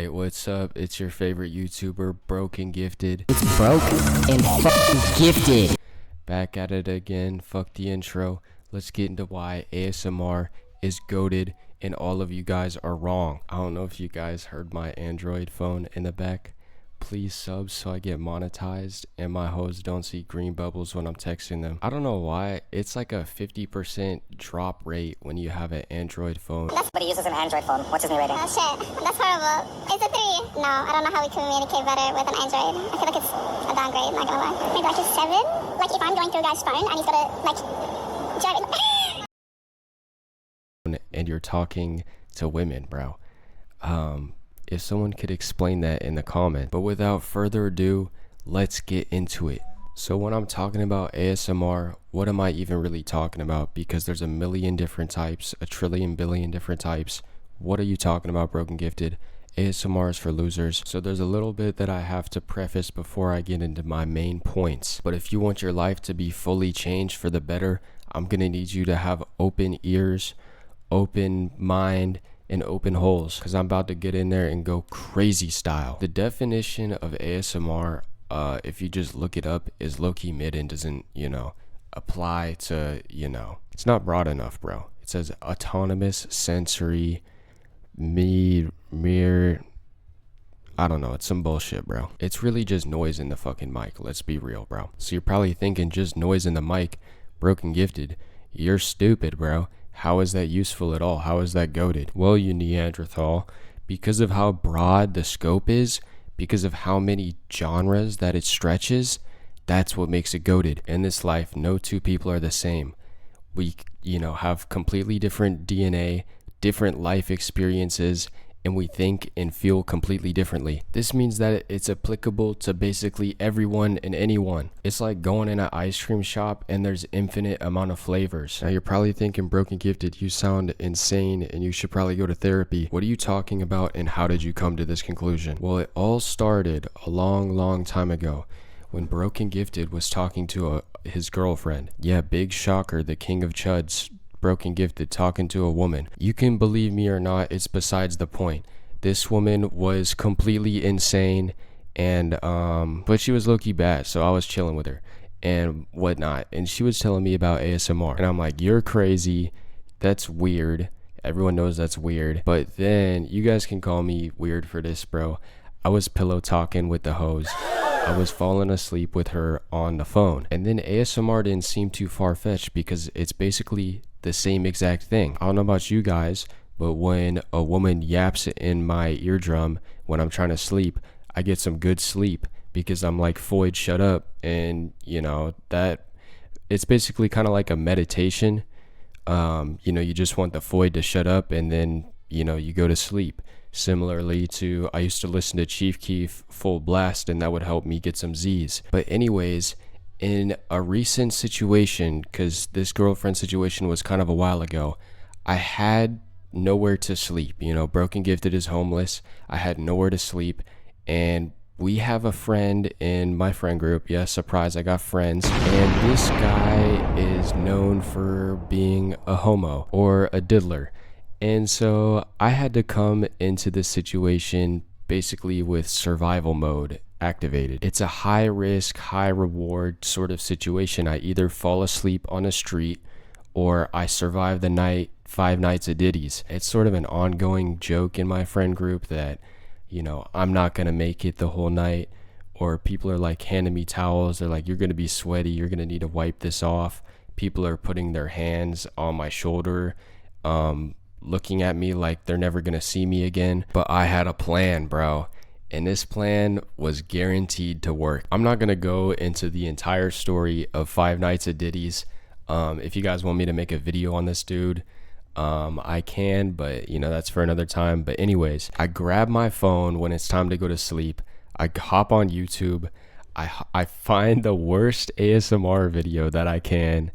Alright, what's up? It's your favorite YouTuber, Broken Gifted. It's broke and fucking gifted. Back at it again. Fuck the intro. Let's get into why ASMR is goated and all of you guys are wrong. I don't know if you guys heard my Android phone in the back. Please sub so I get monetized and my hoes don't see green bubbles when I'm texting them. I don't know why. It's like a 50% drop rate when you have an Android phone. But he uses an Android phone. What's his new rating? Oh shit, that's horrible. It's a 3. No, I don't know how we communicate better with an Android. I feel like it's a downgrade, not gonna lie. Maybe like a 7? Like if I'm going through a guy's phone and he's gonna like drive it. And you're talking to women, bro. If someone could explain that in the comment. But without further ado, let's get into it. So when I'm talking about ASMR, what am I even really talking about? Because there's a million different types, a trillion billion different types. What are you talking about, Broken Gifted? ASMR is for losers. So there's a little bit that I have to preface before I get into my main points. But if you want your life to be fully changed for the better, I'm gonna need you to have open ears, open mind, and open holes, because I'm about to get in there and go crazy style. The definition of ASMR, if you just look it up, is low-key mid and doesn't, apply to, it's not broad enough, bro. It says autonomous sensory mirror. I don't know, it's some bullshit, bro. It's really just noise in the fucking mic, let's be real, bro. So you're probably thinking just noise in the mic, Broken Gifted. You're stupid, bro. How is that useful at all? How is that goated? Well, you Neanderthal, because of how broad the scope is, because of how many genres that it stretches, that's what makes it goated. In this life, no two people are the same. We, have completely different DNA, different life experiences, and we think and feel completely differently. This means that it's applicable to basically everyone and anyone. It's like going in an ice cream shop and there's infinite amount of flavors. Now you're probably thinking, Broken Gifted, you sound insane and you should probably go to therapy. What are you talking about and how did you come to this conclusion? Well, it all started a long time ago when Broken Gifted was talking to his girlfriend. Yeah, big shocker, the king of chuds, Broken Gifted, talking to a woman. You can believe me or not, it's besides the point. This woman was completely insane and but she was low-key bad, so I was chilling with her and whatnot, and she was telling me about ASMR and I'm like, you're crazy, that's weird, everyone knows that's weird. But then you guys can call me weird for this, bro. I was pillow talking with the hoes. I was falling asleep with her on the phone, and then ASMR didn't seem too far-fetched because it's basically the same exact thing. I don't know about you guys, but when a woman yaps in my eardrum when I'm trying to sleep, I get some good sleep because I'm like, Floyd, shut up. And that it's basically kind of like a meditation. You just want the Floyd to shut up and then you go to sleep. Similarly to, I used to listen to Chief Keef full blast and that would help me get some Z's. But anyways, in a recent situation, because this girlfriend situation was kind of a while ago, I had nowhere to sleep. Broken Gifted is homeless. I had nowhere to sleep, and we have a friend in my friend group. Yes, surprise, I got friends. And this guy is known for being a homo or a diddler. And so I had to come into this situation basically with survival mode activated. It's a high risk, high reward sort of situation. I either fall asleep on a street or I survive the night 5 nights of Diddy's. It's sort of an ongoing joke in my friend group that, I'm not going to make it the whole night, or people are like handing me towels. They're like, you're going to be sweaty. You're going to need to wipe this off. People are putting their hands on my shoulder, looking at me like they're never going to see me again. But I had a plan, bro. And this plan was guaranteed to work. I'm not going to go into the entire story of 5 nights at Diddy's. If you guys want me to make a video on this dude, I can, but that's for another time. But anyways, I grab my phone when it's time to go to sleep. I hop on YouTube. I find the worst ASMR video that I can,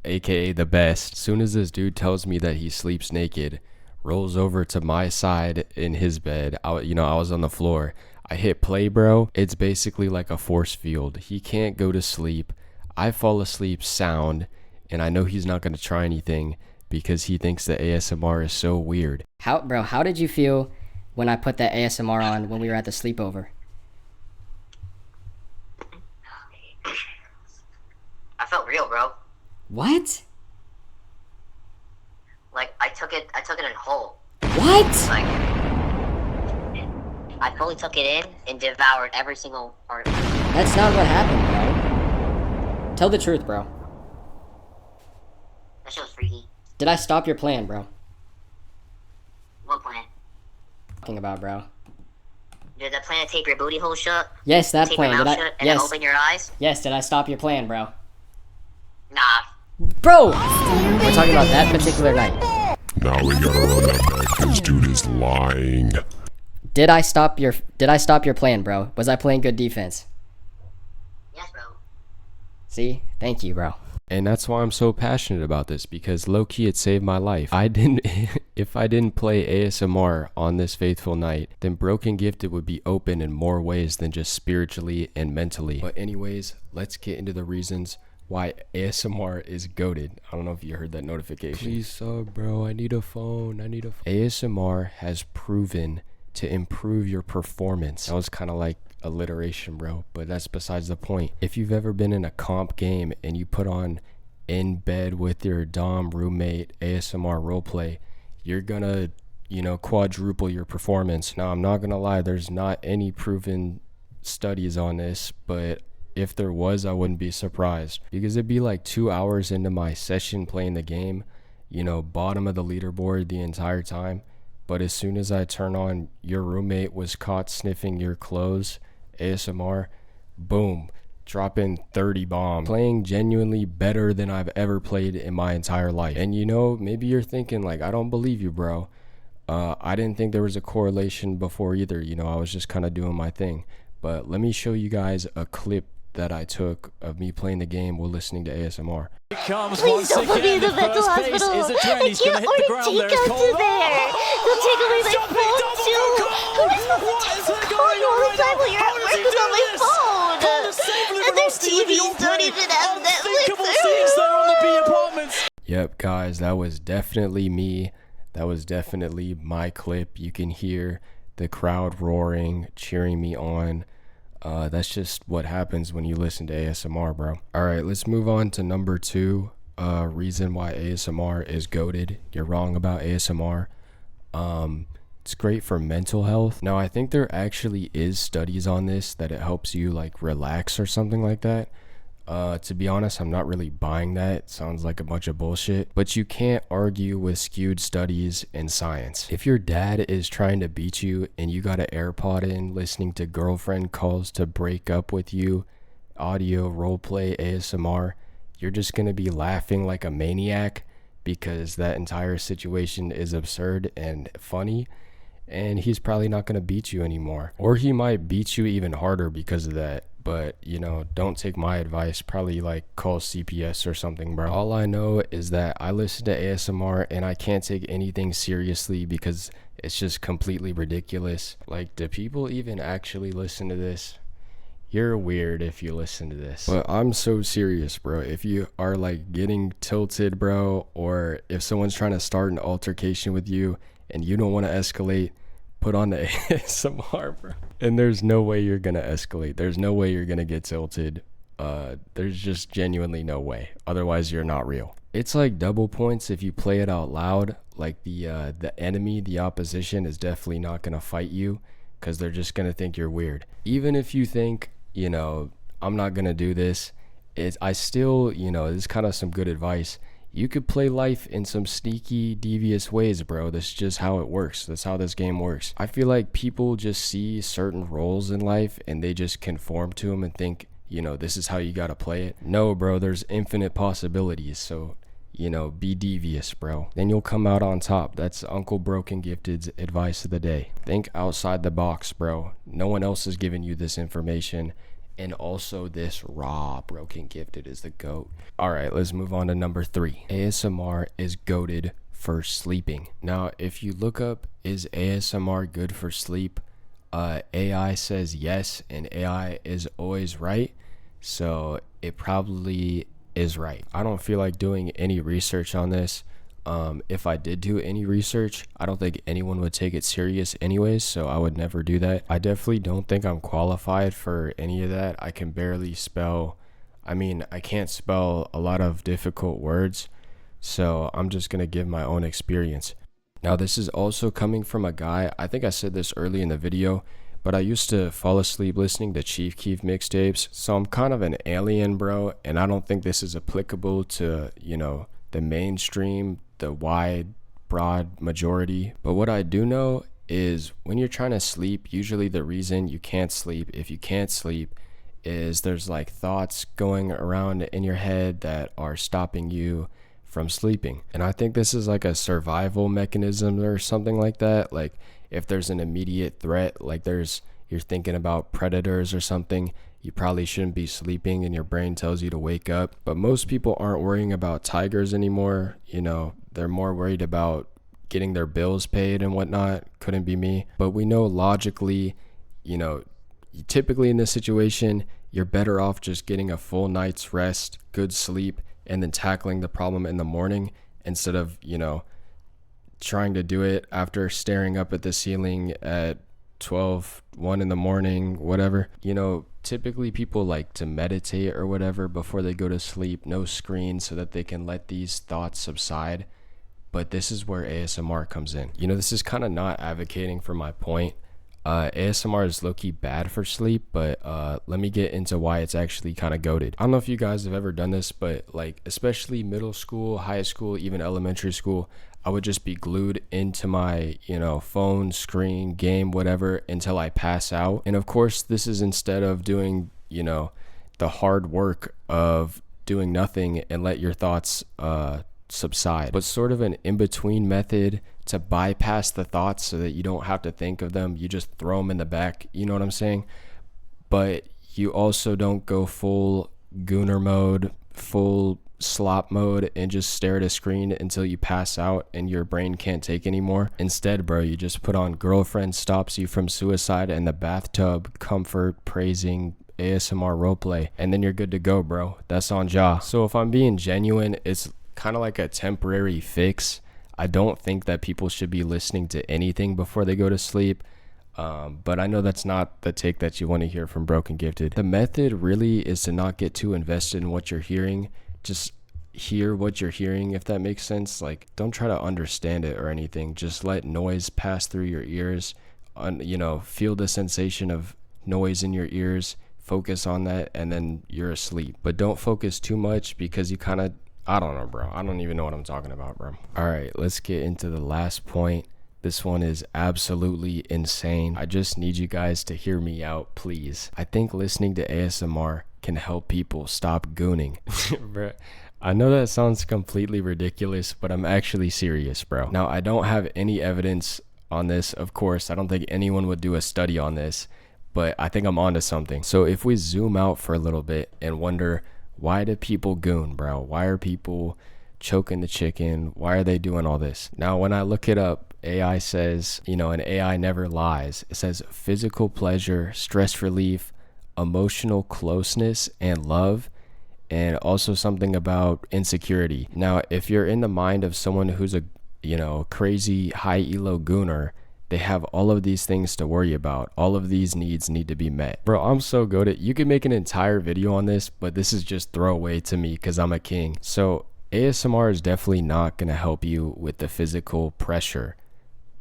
aka the best. As soon as this dude tells me that he sleeps naked, rolls over to my side in his bed, I was on the floor. I hit play, bro. It's basically like a force field. He can't go to sleep. I fall asleep sound, and I know he's not going to try anything because he thinks that ASMR is so weird. How did you feel when I put that ASMR on when we were at the sleepover? I felt real, bro. What? Like, I took it in whole. What? Like, I fully took it in and devoured every single part of it. That's not what happened, bro. Tell the truth, bro. That shit was freaky. Did I stop your plan, bro? What plan? Talking about, bro. Did that plan to tape your booty hole shut? Yes, that Tape plan. your Did mouth I? shut and then Yes. open your eyes? Yes. Did I stop your plan, bro? Nah. Bro, we're talking about that particular night. Now we gotta run that back. This dude is lying. Did I stop your plan, bro? Was I playing good defense? Yes, bro. See? Thank you, bro. And that's why I'm so passionate about this, because low-key it saved my life. If I didn't play ASMR on this faithful night, then Broken Gifted would be open in more ways than just spiritually and mentally. But anyways, let's get into the reasons why ASMR is goated. I don't know if you heard that notification. Please sub, bro. I need a phone. ASMR has proven to improve your performance. That was kind of like alliteration, bro, but that's besides the point. If you've ever been in a comp game and you put on In Bed with Your Dom roommate ASMR roleplay, you're gonna, quadruple your performance. Now, I'm not gonna lie, there's not any proven studies on this, but if there was, I wouldn't be surprised, because it'd be like 2 hours into my session playing the game, bottom of the leaderboard the entire time. But as soon as I turn on Your Roommate Was Caught Sniffing Your Clothes ASMR, boom, dropping 30 bombs, playing genuinely better than I've ever played in my entire life. And maybe you're thinking like, I don't believe you, bro. I didn't think there was a correlation before either. I was just kind of doing my thing. But let me show you guys a clip that I took of me playing the game while listening to ASMR. Please don't put me in the mental hospital. I can't order takeout to there. They'll take away my phone too. Who is supposed to call you all the time while you're at work without my phone? And their TVs don't even have Netflix. Yep, guys, that was definitely me. That was definitely my clip. You can hear the crowd roaring, cheering me on. That's just what happens when you listen to ASMR, bro. All right, let's move on to number 2. Reason why ASMR is goated. You're wrong about ASMR. It's great for mental health. Now, I think there actually is studies on this, that it helps you like relax or something like that. To be honest, I'm not really buying that. It sounds like a bunch of bullshit. But you can't argue with skewed studies and science. If your dad is trying to beat you and you got an AirPod in listening to girlfriend calls to break up with you, audio roleplay ASMR, you're just gonna be laughing like a maniac because that entire situation is absurd and funny. And he's probably not gonna beat you anymore. Or he might beat you even harder because of that. But, don't take my advice. Probably like call CPS or something, bro. All I know is that I listen to ASMR and I can't take anything seriously because it's just completely ridiculous. Like, do people even actually listen to this? You're weird if you listen to this. But I'm so serious, bro. If you are like getting tilted, bro, or if someone's trying to start an altercation with you and you don't want to escalate, put on the ASMR, bro. And there's no way you're gonna escalate. There's no way you're gonna get tilted. There's just genuinely no way. Otherwise, you're not real. It's like double points if you play it out loud. Like the enemy, the opposition, is definitely not gonna fight you because they're just gonna think you're weird. Even if you think, I'm not gonna do this, I still, this is kind of some good advice. You could play life in some sneaky, devious ways, bro. That's just how it works. That's how this game works. I feel like people just see certain roles in life and they just conform to them and think, this is how you gotta play it. No, bro, there's infinite possibilities. So, be devious, bro. Then you'll come out on top. That's Uncle Broken Gifted's advice of the day. Think outside the box, bro. No one else is giving you this information. And also this raw Broken Gifted is the GOAT. All right, let's move on to number 3. ASMR is goated for sleeping. Now, if you look up, is ASMR good for sleep? AI says yes, and AI is always right. So it probably is right. I don't feel like doing any research on this. If I did do any research, I don't think anyone would take it serious anyways, so I would never do that. I definitely don't think I'm qualified for any of that. I can barely spell. I can't spell a lot of difficult words, so I'm just gonna give my own experience. Now, this is also coming from a guy, I think I said this early in the video, but I used to fall asleep listening to Chief Keef mixtapes, so I'm kind of an alien, bro, and I don't think this is applicable to, the mainstream, the wide, broad majority. But what I do know is when you're trying to sleep, usually the reason you can't sleep, if you can't sleep, is there's like thoughts going around in your head that are stopping you from sleeping. And I think this is like a survival mechanism or something like that. Like if there's an immediate threat, like you're thinking about predators or something, you probably shouldn't be sleeping and your brain tells you to wake up. But most people aren't worrying about tigers anymore. They're more worried about getting their bills paid and whatnot. Couldn't be me. But we know logically, typically in this situation, you're better off just getting a full night's rest, good sleep, and then tackling the problem in the morning instead of, trying to do it after staring up at the ceiling at 1 in the morning, whatever. Typically people like to meditate or whatever before they go to sleep, no screen, so that they can let these thoughts subside. But this is where ASMR comes in. This is kind of not advocating for my point. ASMR is low-key bad for sleep, but let me get into why it's actually kind of goated. I don't know if you guys have ever done this, but like especially middle school, high school, even elementary school, I would just be glued into my phone, screen, game, whatever, until I pass out. And of course this is instead of doing the hard work of doing nothing and let your thoughts subside, but sort of an in-between method to bypass the thoughts so that you don't have to think of them. You just throw them in the back, you know what I'm saying? But you also don't go full gooner mode, full slop mode, and just stare at a screen until you pass out and your brain can't take anymore. Instead, bro, you just put on Girlfriend Stops You from Suicide in the bathtub, comfort praising ASMR roleplay, and then you're good to go, bro. That's on Ja. So if I'm being genuine, it's kind of like a temporary fix. I don't think that people should be listening to anything before they go to sleep, but I know that's not the take that you want to hear from Broken Gifted. The method really is to not get too invested in what you're hearing. Just hear what you're hearing, if that makes sense. Like, don't try to understand it or anything. Just let noise pass through your ears. Feel the sensation of noise in your ears, focus on that, and then you're asleep. But don't focus too much because you kind of, I don't know, bro. I don't even know what I'm talking about, bro. All right, let's get into the last point. This one is absolutely insane. I just need you guys to hear me out, please. I think listening to ASMR can help people stop gooning. Bro, I know that sounds completely ridiculous, but I'm actually serious, bro. Now, I don't have any evidence on this, of course. I don't think anyone would do a study on this, but I think I'm onto something. So if we zoom out for a little bit and wonder, why do people goon, bro? Why are people choking the chicken? Why are they doing all this? Now, when I look it up, AI says, and AI never lies. It says physical pleasure, stress relief, emotional closeness and love, and also something about insecurity. Now, if you're in the mind of someone who's a, crazy high elo gooner, they have all of these things to worry about. All of these needs need to be met. Bro, I'm so good at, you could make an entire video on this, but this is just throwaway to me because I'm a king. So ASMR is definitely not going to help you with the physical pressure,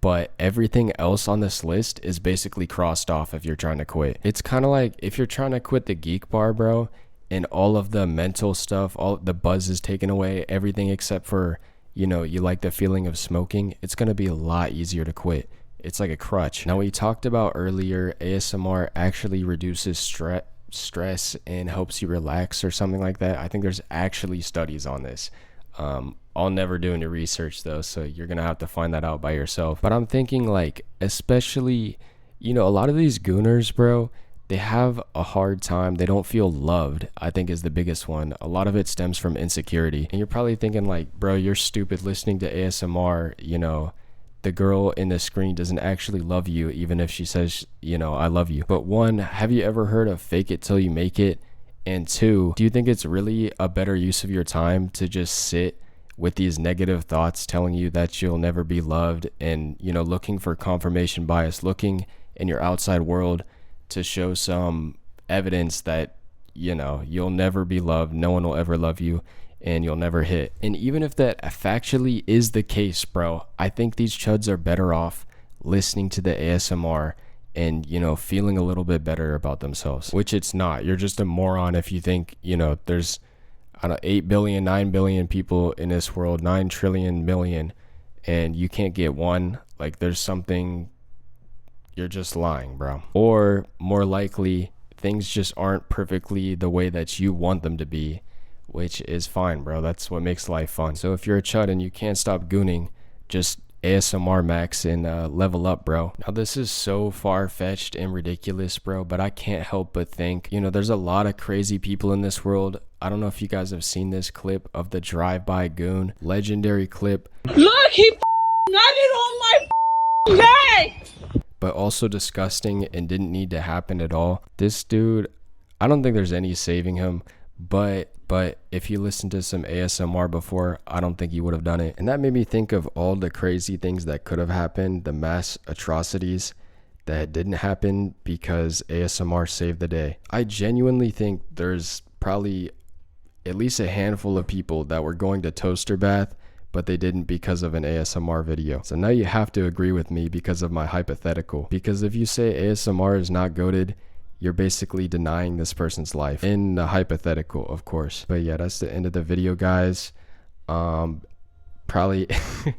but everything else on this list is basically crossed off if you're trying to quit. It's kind of like if you're trying to quit the Geek Bar, bro, and all of the mental stuff, all the buzz is taken away, everything except for, you like the feeling of smoking, it's going to be a lot easier to quit. It's like a crutch. Now, we talked about earlier, ASMR actually reduces stress and helps you relax or something like that. I think there's actually studies on this. I'll never do any research though, so you're gonna have to find that out by yourself. But I'm thinking, like, especially, a lot of these gooners, bro, they have a hard time. They don't feel loved, I think, is the biggest one. A lot of it stems from insecurity. And you're probably thinking like, bro, you're stupid listening to ASMR, the girl in the screen doesn't actually love you, even if she says, I love you. But one, have you ever heard of fake it till you make it? And two, do you think it's really a better use of your time to just sit with these negative thoughts telling you that you'll never be loved, and, you know, looking for confirmation bias, looking in your outside world to show some evidence that, you know, you'll never be loved, no one will ever love you, and you'll never hit. And even if that factually is the case, bro, I think these chuds are better off listening to the ASMR and, you know, feeling a little bit better about themselves, which it's not. You're just a moron if you think, you know, there's, I don't know, 8 billion, 9 billion people in this world, 9 trillion million, and you can't get one. Like, there's something, you're just lying, bro. Or more likely, things just aren't perfectly the way that you want them to be, which is fine, bro. That's what makes life fun. So if you're a chud and you can't stop gooning, just ASMR max and level up, bro. Now, this is so far-fetched and ridiculous, bro, but I can't help but think, you know, there's a lot of crazy people in this world. I don't know if you guys have seen this clip of the drive-by goon. Legendary clip. Look, he nutted on my leg! But also disgusting and didn't need to happen at all. This dude, I don't think there's any saving him, but if you listened to some ASMR before, I don't think you would have done it. And that made me think of all the crazy things that could have happened, the mass atrocities that didn't happen because ASMR saved the day. I genuinely think there's probably at least a handful of people that were going to toaster bath, but they didn't because of an ASMR video. So now you have to agree with me because of my hypothetical. Because if you say ASMR is not goated, you're basically denying this person's life, in the hypothetical, of course. But yeah, that's the end of the video, guys. Probably I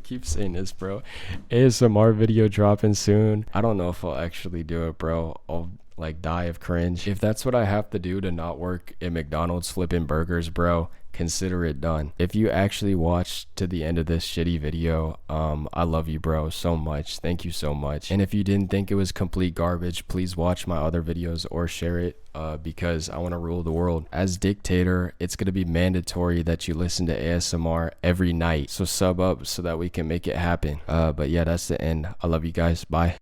keep saying this, bro, ASMR video dropping soon. I don't know if I'll actually do it, bro. I'll like die of cringe. If that's what I have to do to not work at McDonald's flipping burgers, bro, consider it done. If you actually watched to the end of this shitty video, I love you, bro, so much. Thank you so much. And if you didn't think it was complete garbage, please watch my other videos or share it, because I want to rule the world. As dictator, it's going to be mandatory that you listen to ASMR every night. So sub up so that we can make it happen. But yeah, that's the end. I love you guys. Bye.